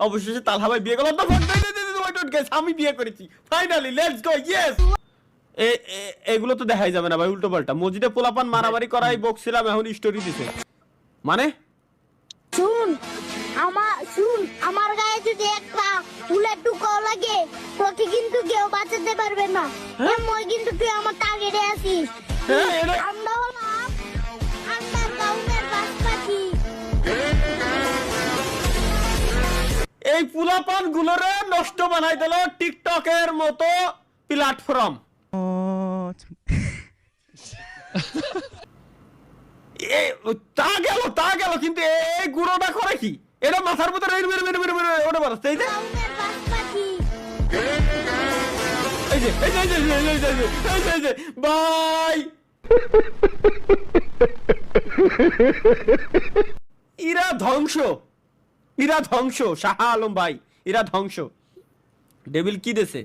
অবশেষে তালহা ভাই বিয়ে করলো। আমি বিয়ে করেছি ফাইনালি, লেটস গো, ইয়েস। এগুলো তো দেখাই যাবে না ভাই, উল্টো পাল্টা। মসজিদে পোলাপান মারামারি করাই বকছিলাম, এখন স্টোরি দিছে মানে। শুন আমার গায়ে যদি একটা ফুলের টুকাও লাগে তোকে কিন্তু কেউ বাঁচাতে পারবে না। মই কিন্তু তুই আমার টার্গেটে আছিস। আমরা হলাম আন্ডারগ্রাউন্ডের বাসপাখি। এই পোলাপান গুলোরে নষ্ট বানাই দিল টিকটকের মতো প্ল্যাটফর্ম। তা গেল কিন্তু এই গুঁড়োটা করে কি? এটা মাথার মধ্যে ওটা বাড়াচ্ছে এই যে ভাই। ইরা ধ্বংস শাহ আলম ভাই, ইরা ধ্বংস। ডেভিল কি দেছে?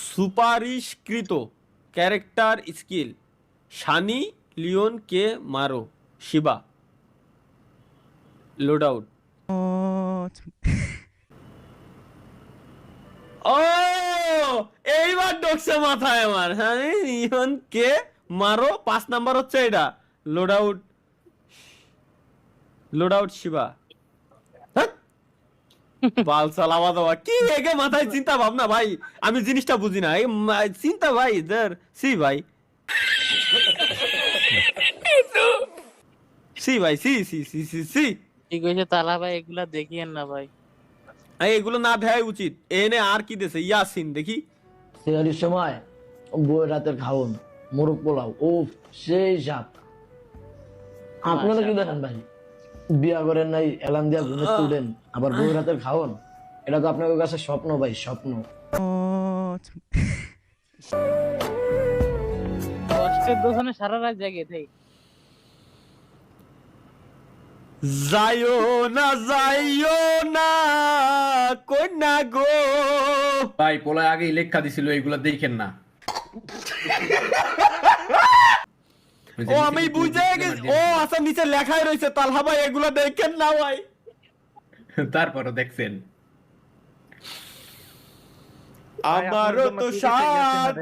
সুপারিশকৃত ক্যারেক্টার স্কিল শানি লিওন কে মারো শিবা লোড আউট। ও এইবার ঢুকছে মাথায় আমার। শানি লিওন কে মারো 5 নাম্বার হচ্ছে এটা, লোড আউট শিবা। বাল চালাওয়া দেওয়া কি এগে মাথায় চিন্তা ভাবনা ভাই, আমি জিনিসটা বুঝি না চিন্তা ভাই সি ভাই সি ভাই সি সি সি সি সি ঠিক হয়েছে তালা ভাই, এগুলা দেখিয়েন না ভাই, এগুলো না দেখাই উচিত। এনে আর কি দেছে ইয়াসিন দেখি। সেহারির সময় বউয়ের রাতের খাওন মোরগ পোলাও, ও সেই সাপ। আপনারা কি দেখেন ভাই? বিয়া করেন নাই, এলান দিয়া ঘুমে তুলেন, আবার বউয়ের রাতের খাওন। এটা তো আপনাদের কাছে স্বপ্ন ভাই, স্বপ্ন। কষ্টের দোষণে সারা রাত জাগে থাই। যাইও না কন্যা গো। ভাই পোলায় আগেই লেখা দিছিল, এগুলা দেখেন না। ও আমি বুঝে গেছি, ও আচ্ছা নিচে লেখাই রয়েছে তালহা ভাই এগুলা দেখেন না ভাই। তারপরও দেখছেন। আমারও তো সাথ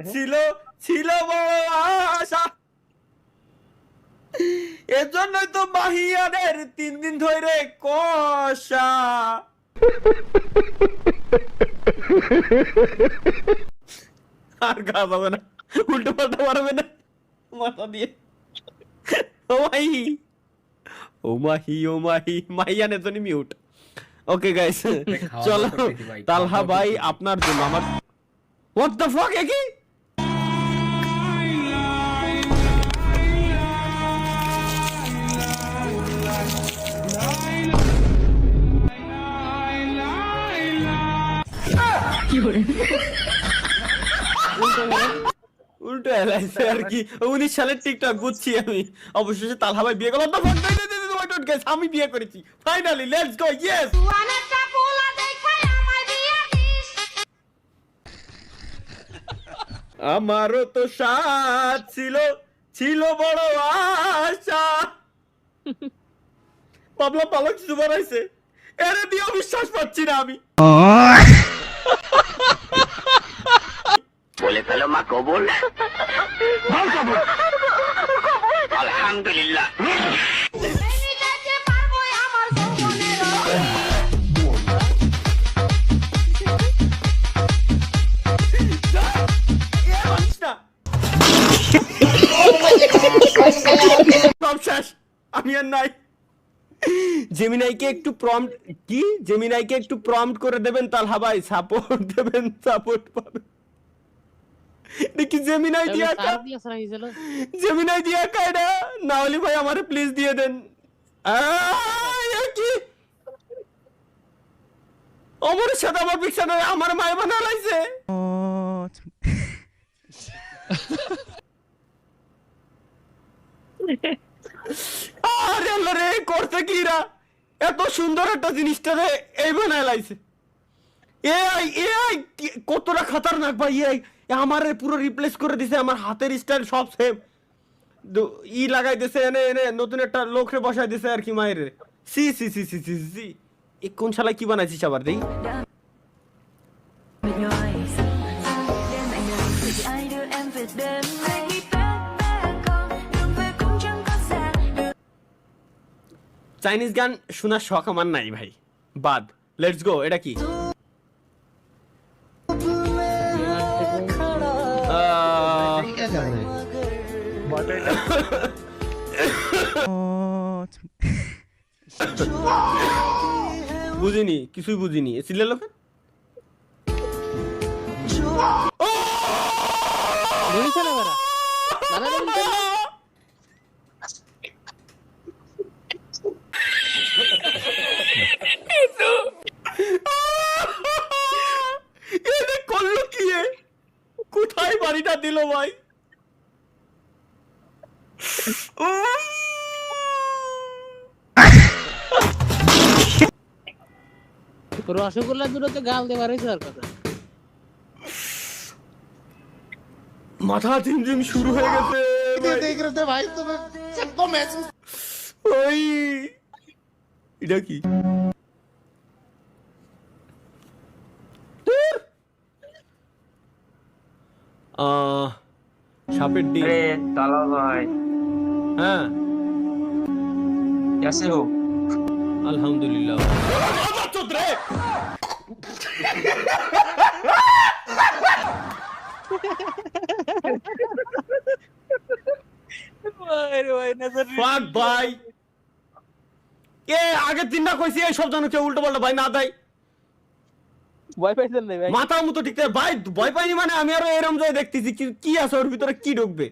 ছিল বড় আশা, এজন্যই তো মাহিয়ানের 3 দিন ধরে কষা। আর গা যাবে না, উল্টো পাল্টা পারবে না মাথা দিয়ে। মাহিয়ানের জন্য মিউট। ওকে গাইস চলো, তালহা ভাই আপনার জন্য আমার হোয়াট দ্য ফাক কি উল্টো এলাইছে আর কি। 19 সালের টিকটক বুঝছি আমি। অবশেষে তালহা ভাই বিয়ে করলো। আমি বিয়ে করেছি ফাইনালি, লেটস গো, ইয়েস। আমারও তো সাথ ছিল বড় আশা। পাবলা পালক কিছু বানাইছে, এরে দিয়েও বিশ্বাস পাচ্ছি না আমি। বলে ফেলো মা কবুল। আলহামদুলিল্লাহ। আমি আর নাই। জেমিনাইকে একটু প্রম্পট করে দেবেন তালহা ভাই, সাপোর্ট দেবেন, সাপোর্ট পাবেন। দেখি জেমিনাই দিয়া কায়দা না হলে ভাই আমারে প্লিজ দিয়ে দেন। কি অমরের সাথে আমার পিকচার আমার মায় বানা লাইছে। আরে আল্লাহ রে, করতে কিরা এত সুন্দর একটা জিনিসটারে এই বানায় লাইছে। এআই কতটা খতরনাক ভাই। এআই আমারে পুরো রিপ্লেস করে দিছে, আমার হাতের স্টাইল সব সেম। লাগাই দিছে, এনে নতুন একটা লোকরে বসাই দিছে আর কি মায়ের। সি সি সি সি সি সি কোন শালা কি বানাইছিস আবার দেই? চাইনিজ গান শোনার শখ আমার নাই ভাই, বাদ। লেটস গো, এটা কি? বুঝিনি, কিছুই বুঝিনি। সিলে লোক ধরিস না বেড়া দাদা ধরিস না। এটা করলো কি? কোথায় বাড়িটা দিল ভাই? রসগোল্লা দুটো তো গাল দিয়ে বাড়াইছে আর কথা। মাথা ঝিমঝিম শুরু হয়ে গেছে ভাই। ওই এটা কি? সাপের ডিম। अरे ताला भाई হ্যাঁ, कैसे हो? আলহামদুলিল্লাহ। Fuck ভাই, এ আগের দিন না কইছি এই সব জানো কেউ উল্টো পাল্টা ভাই না দেয়। ভয় পাইছেন না ভাই? মাথা মতো ঠিক আছে ভাই, ভয় পাইনি মানে আমি আরো এরম যায় দেখতেছি কি আছে ওর ভিতরে, কি ঢুকবে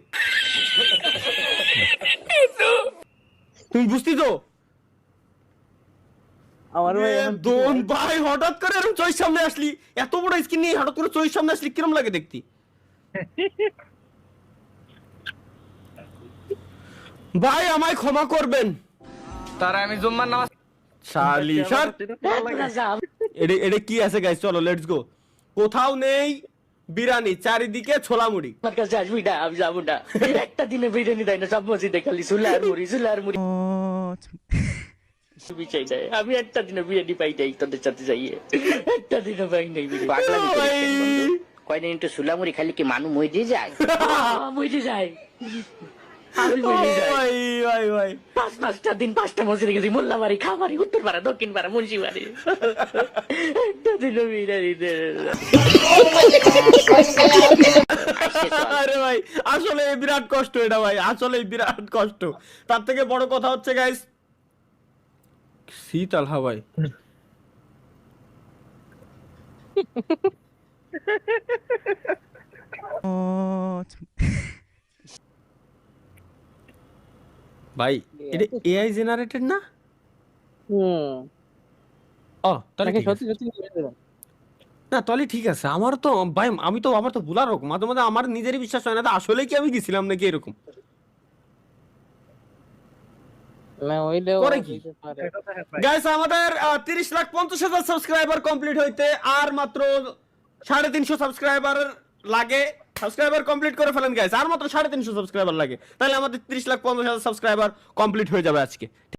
তুমি বুঝতি তো? আমার ভাই এখন দোন ভাই হঠাৎ করে এরকম চোখের সামনে আসলি, এত বড় স্ক্রিন নিয়ে হঠাৎ করে চোখের সামনে আসলি কিরম লাগে দেখতি? ভাই আমায় ক্ষমা করবেন। तारा আমি জুম্মার নামাজ শালি স্যার, এটা কি আছে গাইস? চলো লেটস গো। কোথাও নেই বিরিয়ানি, চারিদিকে ছোলা মুড়ি। আমার কাছে আসবি না, আমি যাবো না। একটা দিনে বিরিয়ানি দেয় না, সব মসজিদে খালি সুলার মুড়ি চাই দেয়। আমি একটা দিনে বিরিয়ানি পাই নাই তোদের সাথে যাইয়ে, একটা দিনও পাই নাই বিরিয়ানি। কয়দিন একটু সুলামুড়ি খালি কি মানুষ মরে যায়? মরে যায়, আমি মরে যাই। ভাই ভাই ভাই, পাঁচটা দিন 5টা মসজিদে গেছি, মোল্লাবাড়ি, খামারি, উত্তর পাড়া, দক্ষিণ পাড়া, মুন্সিবাড়ি, একটা দিনও বিরিয়ানি দেয় না। আরে ভাই আসলে বিরাট কষ্ট এটা ভাই, আসলে বিরাট কষ্ট। তার থেকে বড় কথা হচ্ছে গাইস, শীতল হাওয়াই ভাই, এটা এআই জেনারেটেড না? ও তাহলে ঠিক আছে। সত্যি সত্যি না তাহলে ঠিক আছে। আমার তো ভাই, আমার তো ভুলার রকম মাঝে মাঝে আমার নিজেরই বিশ্বাস হয় না আসলে কি আমি গেছিলাম নাকি এরকম। না হইলেও করে কি? হইতে পারে। গাইস আমাদের 30,50,000 সাবস্ক্রাইবার কমপ্লিট হইতে আর মাত্র 350 সাবস্ক্রাইবার লাগে। সাবস্ক্রাইবার কমপ্লিট করে ফেলেন গাইস, আর মাত্র 350 সাবস্ক্রাইবার লাগে, তাহলে আমাদের 30,50,000 সাবস্ক্রাইবার কমপ্লিট হয়ে যাবে আজকে।